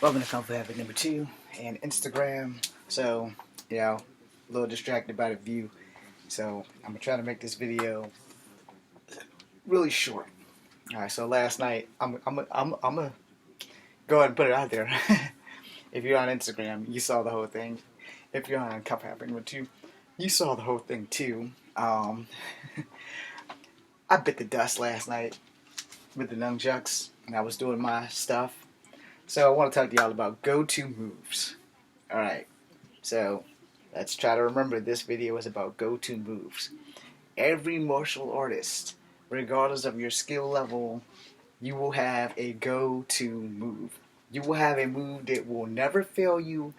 Welcome to Kung Fu Habit number 2 and Instagram. So, a little distracted by the view. So, I'm going to try to make this video really short. Alright, so last night, I'm going to go ahead and put it out there. If you're on Instagram, you saw the whole thing. If you're on Kung Fu Habit number 2, you saw the whole thing too. I bit the dust last night with the nunchucks, and I was doing my stuff. So, I want to talk to y'all about go-to moves. Alright. So, let's try to remember this video is about go-to moves. Every martial artist, regardless of your skill level, you will have a go-to move. You will have a move that will never fail you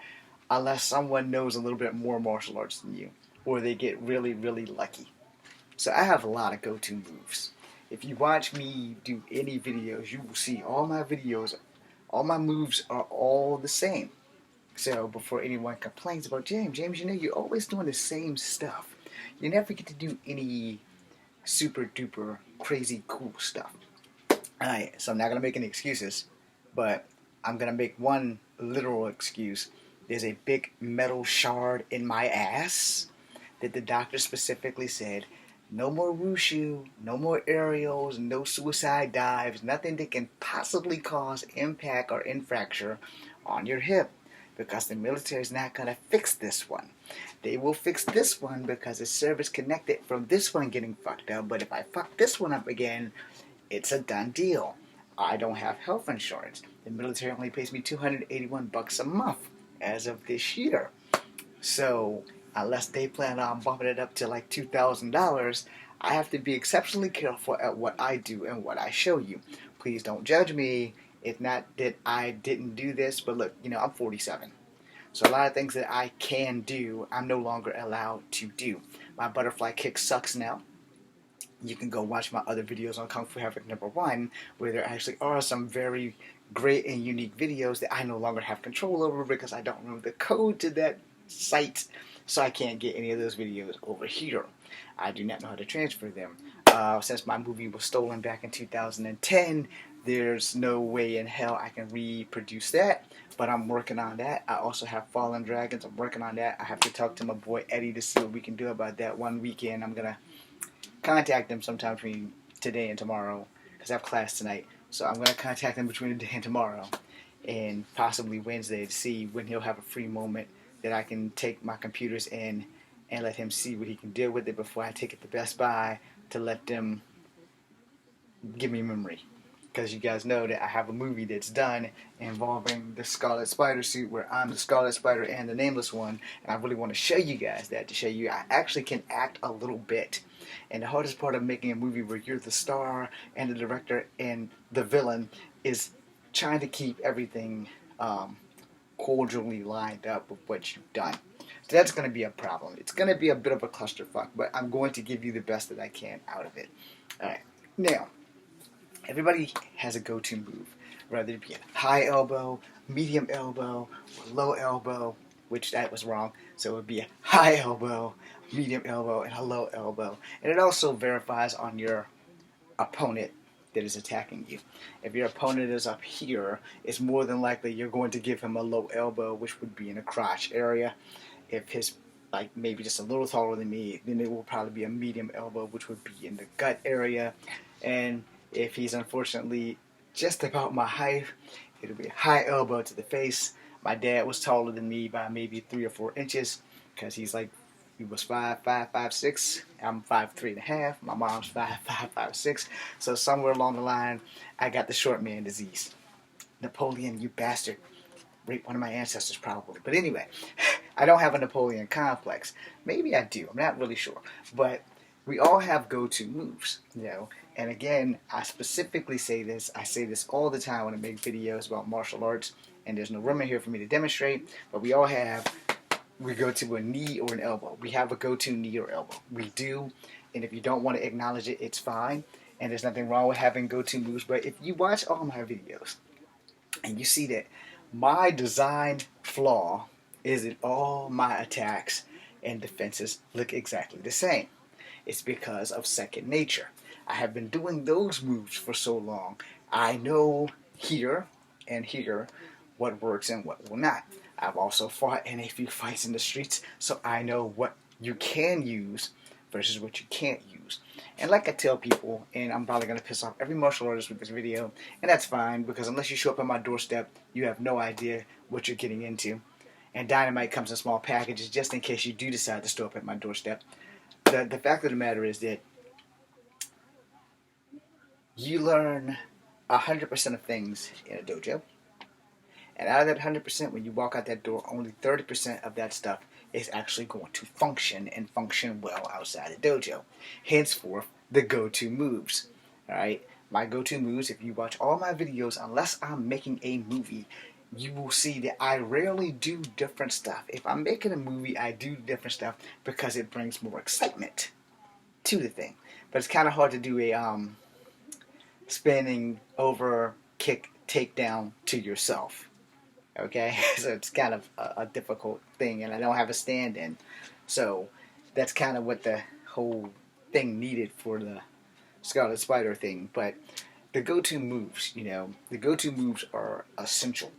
unless someone knows a little bit more martial arts than you, or they get really, really lucky. So I have a lot of go-to moves. If you watch me do any videos, you will see all my videos, all my moves are all the same. So before anyone complains about James, you're always doing the same stuff. You never get to do any super duper crazy cool stuff. Alright, so I'm not gonna make any excuses, but I'm gonna make one literal excuse. There's a big metal shard in my ass that the doctor specifically said, no more wushu, no more aerials, no suicide dives, nothing that can possibly cause impact or infracture on your hip, because the military is not going to fix this one. They will fix this one because it's service connected from this one getting fucked up, but if I fuck this one up again, it's a done deal. I don't have health insurance. The military only pays me $281 a month as of this year. So, unless they plan on bumping it up to like $2,000, I have to be exceptionally careful at what I do and what I show you. Please don't judge me. It's not that I didn't do this, but look, I'm 47. So a lot of things that I can do, I'm no longer allowed to do. My butterfly kick sucks now. You can go watch my other videos on Kung Fu Habit number 1, where there actually are some very great and unique videos that I no longer have control over because I don't remember the code to that site, so I can't get any of those videos over here. I do not know how to transfer them. Since my movie was stolen back in 2010, there's no way in hell I can reproduce that, but I'm working on that. I also have Fallen Dragons. I'm working on that. I have to talk to my boy Eddie to see what we can do about that one weekend. I'm going to contact them sometime between today and tomorrow because I have class tonight. So I'm going to contact him between today and tomorrow and possibly Wednesday to see when he'll have a free moment that I can take my computers in and let him see what he can do with it before I take it to Best Buy to let them give me memory. Because you guys know that I have a movie that's done involving the Scarlet Spider suit where I'm the Scarlet Spider and the Nameless One, and I really want to show you guys that, to show you I actually can act a little bit. And the hardest part of making a movie where you're the star and the director and the villain is trying to keep everything cordially lined up with what you've done. So that's going to be a problem. It's going to be a bit of a clusterfuck, but I'm going to give you the best that I can out of it. Alright, now, everybody has a go-to move, whether it be a high elbow, medium elbow, or low elbow, which that was wrong. So it would be a high elbow, medium elbow, and a low elbow. And it also verifies on your opponent that is attacking you. If your opponent is up here, it's more than likely you're going to give him a low elbow, which would be in the crotch area. If his maybe just a little taller than me, then it will probably be a medium elbow, which would be in the gut area. And if he's unfortunately just about my height, it'll be a high elbow to the face. My dad was taller than me by maybe 3 or 4 inches because he was 5'5", 5'6". I'm 5'3.5". My mom's 5'5", 5'6". So somewhere along the line, I got the short man disease. Napoleon, you bastard. Raped one of my ancestors probably. But anyway, I don't have a Napoleon complex. Maybe I do. I'm not really sure. But we all have go-to moves, And again, I specifically say this. I say this all the time when I make videos about martial arts. And there's no room in here for me to demonstrate. But we go to a knee or an elbow. We have a go-to knee or elbow. We do. And if you don't want to acknowledge it, it's fine. And there's nothing wrong with having go-to moves. But if you watch all my videos and you see that my design flaw is that all my attacks and defenses look exactly the same. It's because of second nature. I have been doing those moves for so long. I know here and here what works and what will not. I've also fought in a few fights in the streets, so I know what you can use versus what you can't use. And like I tell people, and I'm probably going to piss off every martial artist with this video, and that's fine, because unless you show up at my doorstep, you have no idea what you're getting into. And dynamite comes in small packages just in case you do decide to show up at my doorstep. The fact of the matter is that you learn 100% of things in a dojo. And out of that 100%, when you walk out that door, only 30% of that stuff is actually going to function and function well outside the dojo. Henceforth, the go-to moves. Alright? My go-to moves, if you watch all my videos, unless I'm making a movie, you will see that I rarely do different stuff. If I'm making a movie, I do different stuff because it brings more excitement to the thing. But it's kind of hard to do a spinning over kick takedown to yourself. Okay, so it's kind of a difficult thing, and I don't have a stand-in, so that's kind of what the whole thing needed for the Scarlet Spider thing. But the go-to moves, the go-to moves are essential,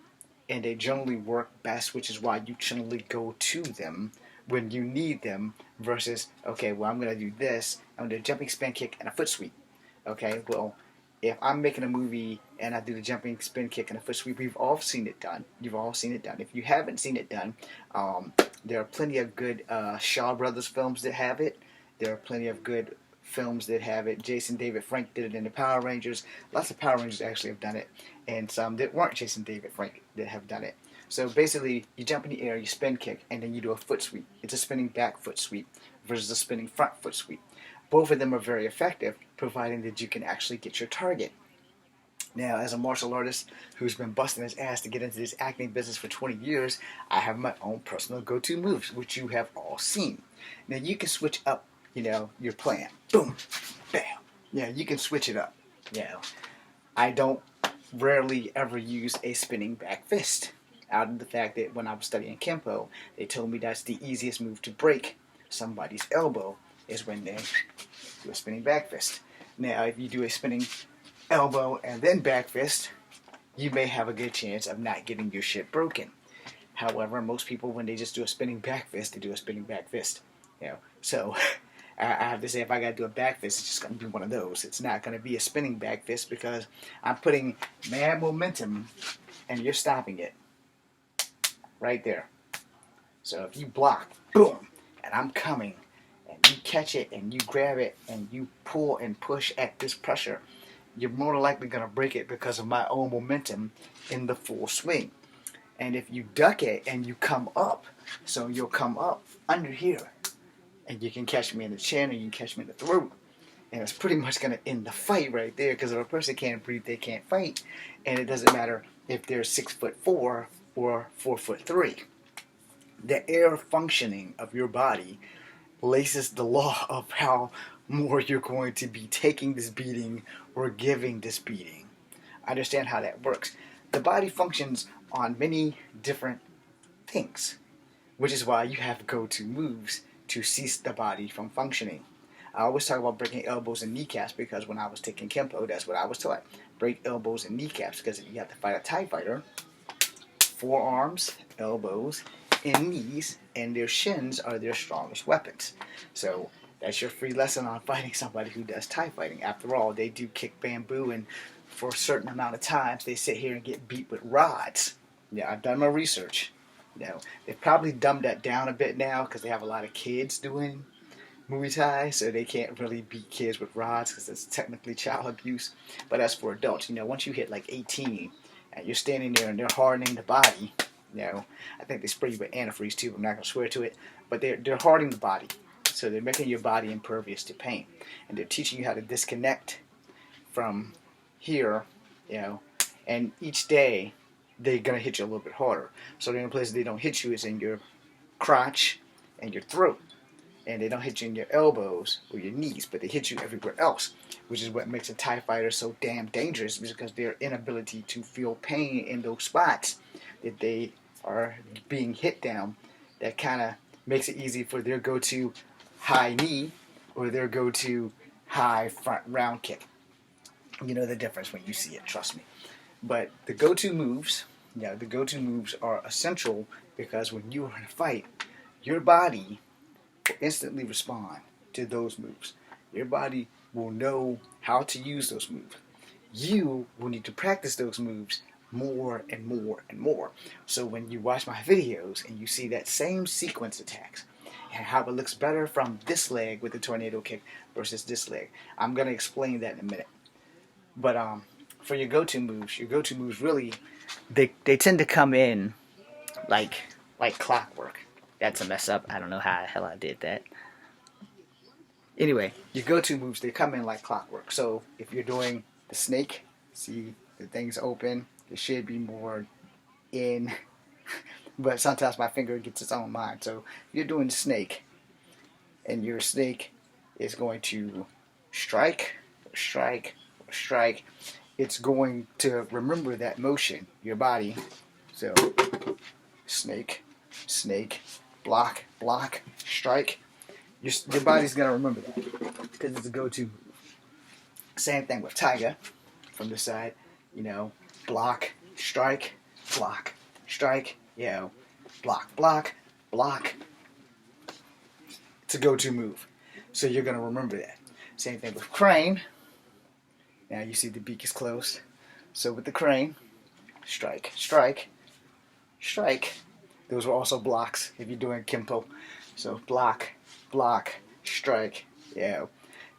and they generally work best, which is why you generally go to them when you need them, versus, okay, well, I'm going to do this, I'm going to do a jumping spin kick and a foot sweep. Okay, well, if I'm making a movie and I do the jumping spin kick and a foot sweep, we've all seen it done. You've all seen it done. If you haven't seen it done, there are plenty of good Shaw Brothers films that have it. There are plenty of good films that have it. Jason David Frank did it in the Power Rangers. Lots of Power Rangers actually have done it. And some that weren't Jason David Frank that have done it. So basically, you jump in the air, you spin kick, and then you do a foot sweep. It's a spinning back foot sweep versus a spinning front foot sweep. Both of them are very effective, providing that you can actually get your target. Now, as a martial artist who's been busting his ass to get into this acting business for 20 years, I have my own personal go-to moves, which you have all seen. Now, you can switch up, your plan. Boom, bam. Yeah, you can switch it up. I don't rarely ever use a spinning back fist, out of the fact that when I was studying Kempo, they told me that's the easiest move to break somebody's elbow is when they do a spinning back fist. Now, if you do a spinning elbow and then back fist, you may have a good chance of not getting your shit broken. However, most people, when they just do a spinning back fist, they do a spinning back fist. So I have to say, if I gotta do a back fist, it's just gonna be one of those. It's not gonna be a spinning back fist because I'm putting mad momentum and you're stopping it right there. So if you block, boom, and I'm coming, and you catch it and you grab it and you pull and push at this pressure, you're more likely going to break it because of my own momentum in the full swing. And if you duck it and you come up, so you'll come up under here, and you can catch me in the chin or you can catch me in the throat, and it's pretty much going to end the fight right there, because if a person can't breathe, they can't fight. And it doesn't matter if they're 6'4" or 4'3". The air functioning of your body laces the law of how more you're going to be taking this beating or giving this beating. Understand how that works. The body functions on many different things, which is why you have go-to moves to cease the body from functioning. I always talk about breaking elbows and kneecaps because when I was taking Kempo, that's what I was taught. Break elbows and kneecaps, because if you have to fight a TIE fighter, forearms, elbows, and knees, and their shins are their strongest weapons. So that's your free lesson on fighting somebody who does TIE fighting. After all, they do kick bamboo, and for a certain amount of times, they sit here and get beat with rods. Yeah, I've done my research. They've probably dumbed that down a bit now because they have a lot of kids doing Muay Thai, so they can't really beat kids with rods because it's technically child abuse. But as for adults, once you hit like 18 and you're standing there and they're hardening the body, I think they spray you with antifreeze too. I'm not going to swear to it, but they're hardening the body, so they're making your body impervious to pain, and they're teaching you how to disconnect from here, and each day they're going to hit you a little bit harder. So the only places they don't hit you is in your crotch and your throat, and they don't hit you in your elbows or your knees, but they hit you everywhere else, which is what makes a TIE fighter so damn dangerous, because their inability to feel pain in those spots that they are being hit down, that kind of makes it easy for their go-to high knee or their go-to high front round kick. You know the difference when you see it, trust me. But the go-to moves Yeah, the go-to moves are essential because when you are in a fight, your body will instantly respond to those moves. Your body will know how to use those moves. You will need to practice those moves more and more and more. So when you watch my videos and you see that same sequence attacks and how it looks better from this leg with the tornado kick versus this leg, I'm going to explain that in a minute. But for your go-to moves really they tend to come in like clockwork. That's a mess up. I don't know how the hell I did that. Anyway, your go-to moves, they come in like clockwork. So if you're doing the snake, see the thing's open, it should be more in, but sometimes my finger gets its own mind. So if you're doing the snake, and your snake is going to strike, strike, strike, it's going to remember that motion, your body. So snake, snake, block, block, strike. Your body's going to remember that because it's a go-to move. Same thing with tiger from the side. Block, strike, block, strike. Block, block, block. It's a go-to move. So you're going to remember that. Same thing with crane. Now you see the beak is closed. So with the crane, strike, strike, strike. Those are also blocks if you're doing Kimpo. So block, block, strike.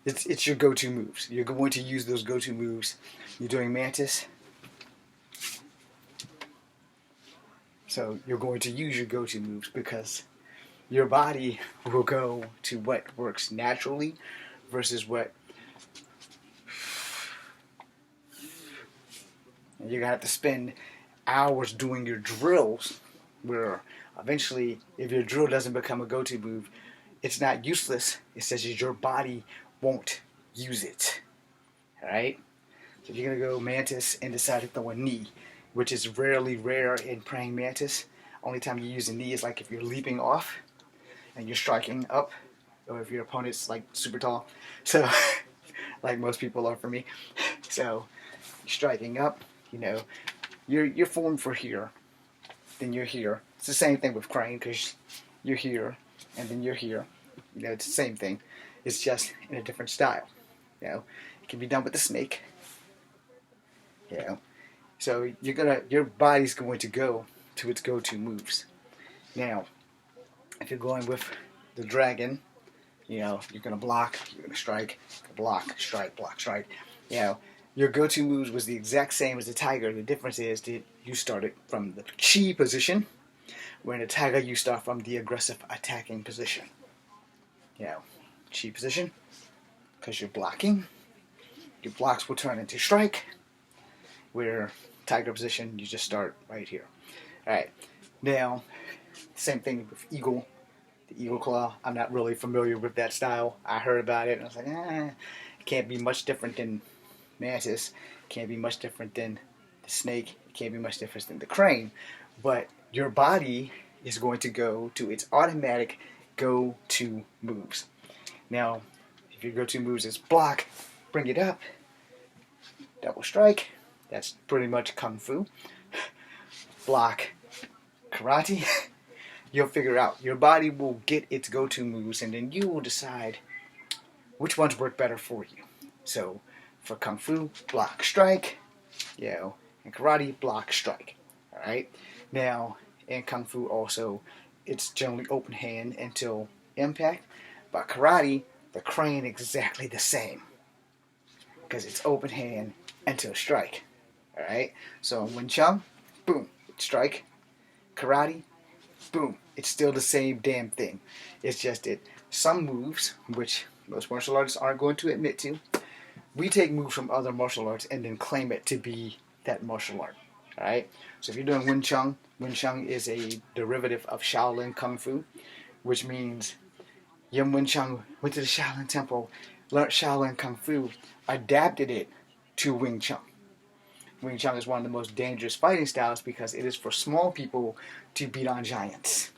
It's your go-to moves. You're going to use those go-to moves. You're doing mantis. So you're going to use your go-to moves because your body will go to what works naturally versus what you're going to have to spend hours doing your drills where eventually if your drill doesn't become a go-to move, it's not useless. It's just your body won't use it. Alright? So if you're going to go mantis and decide to throw a knee, which is rarely rare in praying mantis. Only time you use a knee is like if you're leaping off and you're striking up, or if your opponent's like super tall. So, like most people are for me. So, striking up, you're formed for here, then you're here. It's the same thing with crane because you're here and then you're here. It's the same thing. It's just in a different style. It can be done with the snake. So your body's going to go to its go-to moves. Now, if you're going with the dragon, you're going to block, you're going to strike, block, strike, block, strike. Your go-to moves was the exact same as the tiger. The difference is that you started from the chi position, where in the tiger you start from the aggressive attacking position. Chi position, because you're blocking. Your blocks will turn into strike, where tiger position, you just start right here. Alright, now, same thing with eagle, the eagle claw. I'm not really familiar with that style. I heard about it and I was like, it can't be much different than mantis. It can't be much different than the snake. It can't be much different than the crane. But your body is going to go to its automatic go-to moves. Now, if your go-to moves is block, bring it up, double strike, that's pretty much kung fu. Block, karate. You'll figure out. Your body will get its go-to moves, and then you will decide which ones work better for you. So, for kung fu, block, strike. And karate, block, strike. All right. Now, in kung fu, also, it's generally open hand until impact. But karate, the crane, exactly the same, because it's open hand until strike. Alright, so Wing Chun, boom, strike. Karate, boom, it's still the same damn thing. It's just that some moves, which most martial artists aren't going to admit to, we take moves from other martial arts and then claim it to be that martial art. Alright, so if you're doing Wing Chun is a derivative of Shaolin Kung Fu, which means Yim Wing Chun went to the Shaolin Temple, learned Shaolin Kung Fu, adapted it to Wing Chun. Wing Chun is one of the most dangerous fighting styles because it is for small people to beat on giants.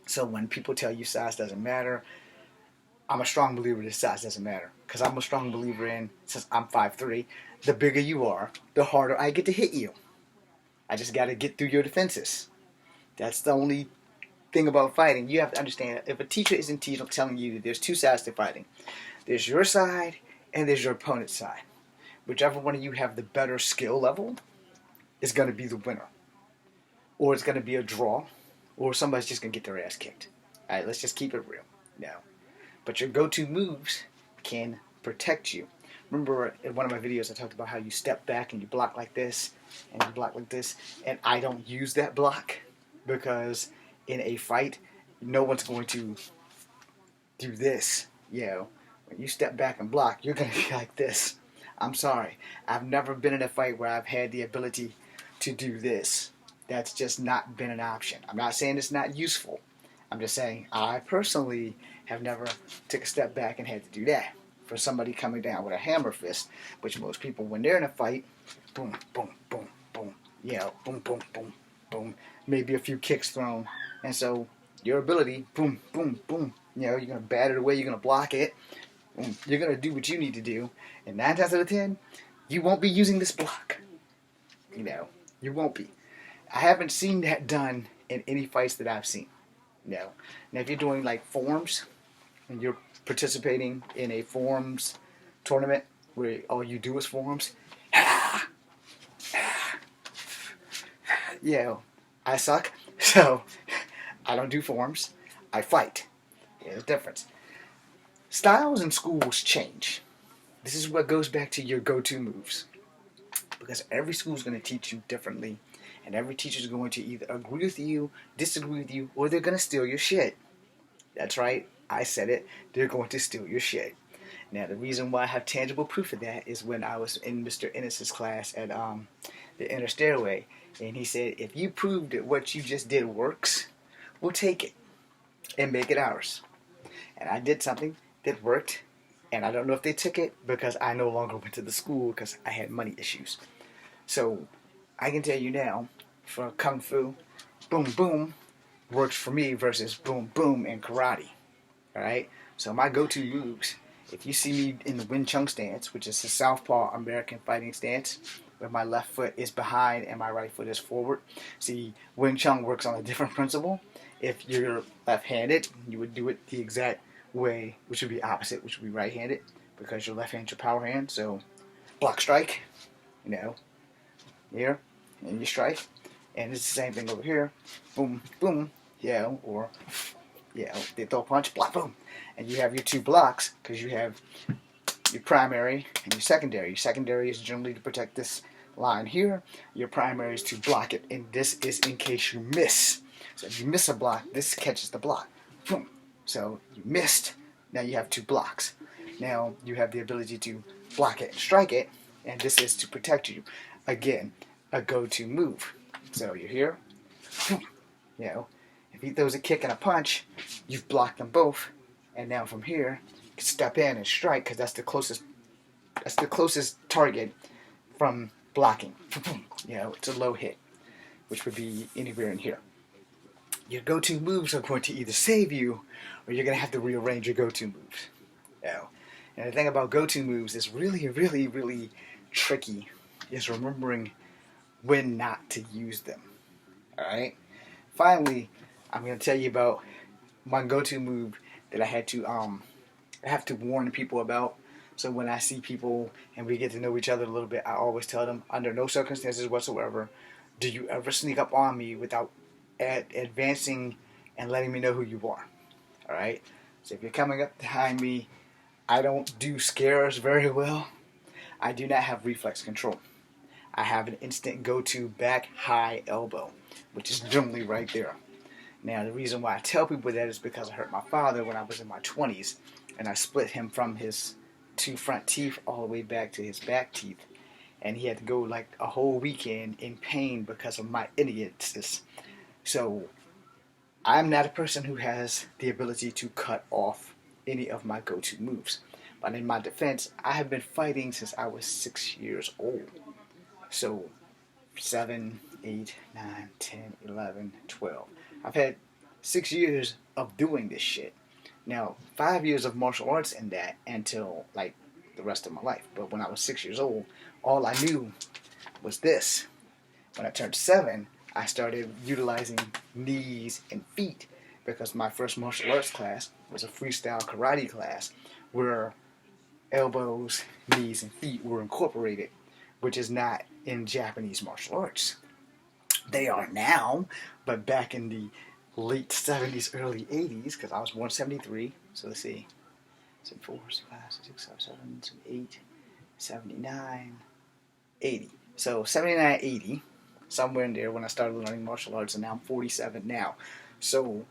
So when people tell you size doesn't matter, I'm a strong believer that size doesn't matter. Because I'm a strong believer in, since I'm 5'3", the bigger you are, the harder I get to hit you. I just got to get through your defenses. That's the only thing about fighting. You have to understand, if a teacher isn't telling you that there's two sides to fighting, there's your side and there's your opponent's side. Whichever one of you have the better skill level is going to be the winner. Or it's going to be a draw, or somebody's just going to get their ass kicked. All right, let's just keep it real. No. But your go-to moves can protect you. Remember in one of my videos I talked about how you step back and you block like this, and you block like this, and I don't use that block because in a fight, no one's going to do this. You know, when you step back and block, you're going to be like this. I'm sorry. I've never been in a fight where I've had the ability to do this. That's just not been an option. I'm not saying it's not useful. I'm just saying I personally have never took a step back and had to do that. For somebody coming down with a hammer fist, which most people, when they're in a fight, boom, boom, boom, boom, boom, boom, boom, boom, maybe a few kicks thrown. And so your ability, boom, boom, boom, you're going to bat it away, you're going to block it, boom, you're going to do what you need to do. And 9 times out of 10, you won't be using this block. You won't be. I haven't seen that done in any fights that I've seen. No. Now, if you're doing like forms and you're participating in a forms tournament where all you do is forms, I suck, so I don't do forms. I fight. There's a difference. Styles in schools change. This is what goes back to your go-to moves. Because every school is going to teach you differently. And every teacher is going to either agree with you, disagree with you, or they're going to steal your shit. That's right. I said it. They're going to steal your shit. Now, the reason why I have tangible proof of that is when I was in Mr. Ennis's class at the Inner Stairway. And he said, if you prove that what you just did works, we'll take it and make it ours. And I did something that worked. And I don't know if they took it because I no longer went to the school because I had money issues. So I can tell you now, for Kung Fu, boom, boom, works for me versus boom, boom in karate. Alright? So my go-to moves, if you see me in the Wing Chun stance, which is the southpaw American fighting stance, where my left foot is behind and my right foot is forward. See, Wing Chun works on a different principle. If you're left-handed, you would do it the exact way, which would be opposite, which would be right-handed, because your left hand's your power hand. So, block strike, here, and you strike. And it's the same thing over here. Boom, boom, or, they throw a punch, block, boom. And you have your two blocks, because you have your primary and your secondary. Your secondary is generally to protect this line here. Your primary is to block it. And this is in case you miss. So if you miss a block, this catches the block. Boom. So you missed. Now you have two blocks. Now you have the ability to block it and strike it. And this is to protect you. Again, a go-to move. So you're here. If he throws a kick and a punch, you've blocked them both. And now from here, you can step in and strike because that's the closest target from blocking. It's a low hit, which would be anywhere in here. Your go-to moves are going to either save you or you're going to have to rearrange your go-to moves. And the thing about go-to moves is really, really, really tricky is remembering when not to use them. Alright? Finally, I'm going to tell you about my go-to move that I have to warn people about. So when I see people and we get to know each other a little bit, I always tell them, under no circumstances whatsoever, do you ever sneak up on me without advancing and letting me know who you are. Alright? So if you're coming up behind me, I don't do scares very well. I do not have reflex control. I have an instant go-to back high elbow, which is generally right there. Now, the reason why I tell people that is because I hurt my father when I was in my 20s, and I split him from his two front teeth all the way back to his back teeth. And he had to go like a whole weekend in pain because of my idiocy. So, I'm not a person who has the ability to cut off any of my go-to moves. But in my defense, I have been fighting since I was 6 years old. So, 7, 8, 9, 10, 11, 12. I've had 6 years of doing this shit. Now, 5 years of martial arts in that until, like, the rest of my life. But when I was 6 years old, all I knew was this. When I turned 7, I started utilizing knees and feet because my first martial arts class was a freestyle karate class where elbows, knees, and feet were incorporated, which is not in Japanese martial arts. They are now, but back in the late 70s, early 80s, because I was born 73, so let's see, 74, 75, 76, 77, 78, 79, 80. So 79, 80, somewhere in there when I started learning martial arts, and now I'm 47 now. So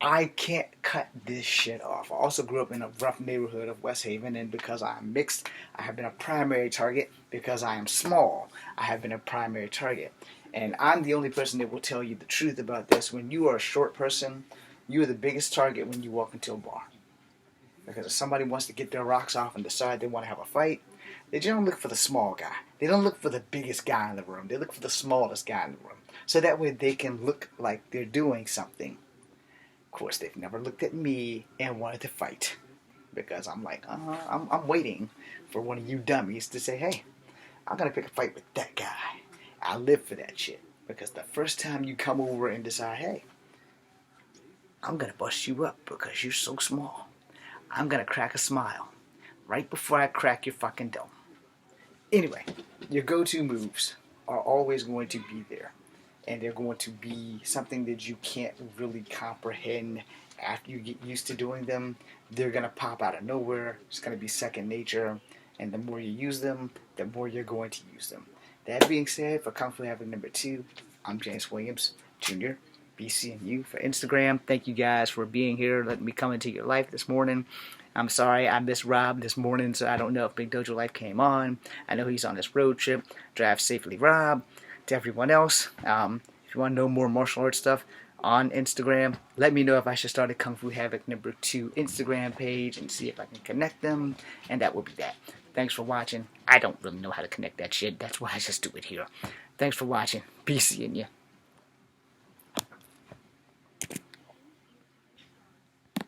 I can't cut this shit off. I also grew up in a rough neighborhood of West Haven, and because I'm mixed, I have been a primary target. Because I am small, I have been a primary target. And I'm the only person that will tell you the truth about this. When you are a short person, you are the biggest target when you walk into a bar. Because if somebody wants to get their rocks off and decide they want to have a fight, they generally look for the small guy. They don't look for the biggest guy in the room. They look for the smallest guy in the room. So that way they can look like they're doing something. Of course, they've never looked at me and wanted to fight. Because I'm like, I'm waiting for one of you dummies to say, hey, I'm going to pick a fight with that guy. I live for that shit. Because the first time you come over and decide, hey, I'm going to bust you up because you're so small, I'm going to crack a smile right before I crack your fucking dome. Anyway, your go-to moves are always going to be there. And they're going to be something that you can't really comprehend after you get used to doing them. They're going to pop out of nowhere. It's going to be second nature. And the more you use them, the more you're going to use them. That being said, for Kung Fu Havoc number 2, I'm James Williams, Jr., BCNU for Instagram. Thank you guys for being here, letting me come into your life this morning. I'm sorry I missed Rob this morning, so I don't know if Big Dojo Life came on. I know he's on this road trip. Drive safely, Rob. To everyone else, if you want to know more martial arts stuff on Instagram, let me know if I should start a Kung Fu Havoc number 2 Instagram page and see if I can connect them, and that will be that. Thanks for watching. I don't really know how to connect that shit. That's why I just do it here. Thanks for watching. Peace in you.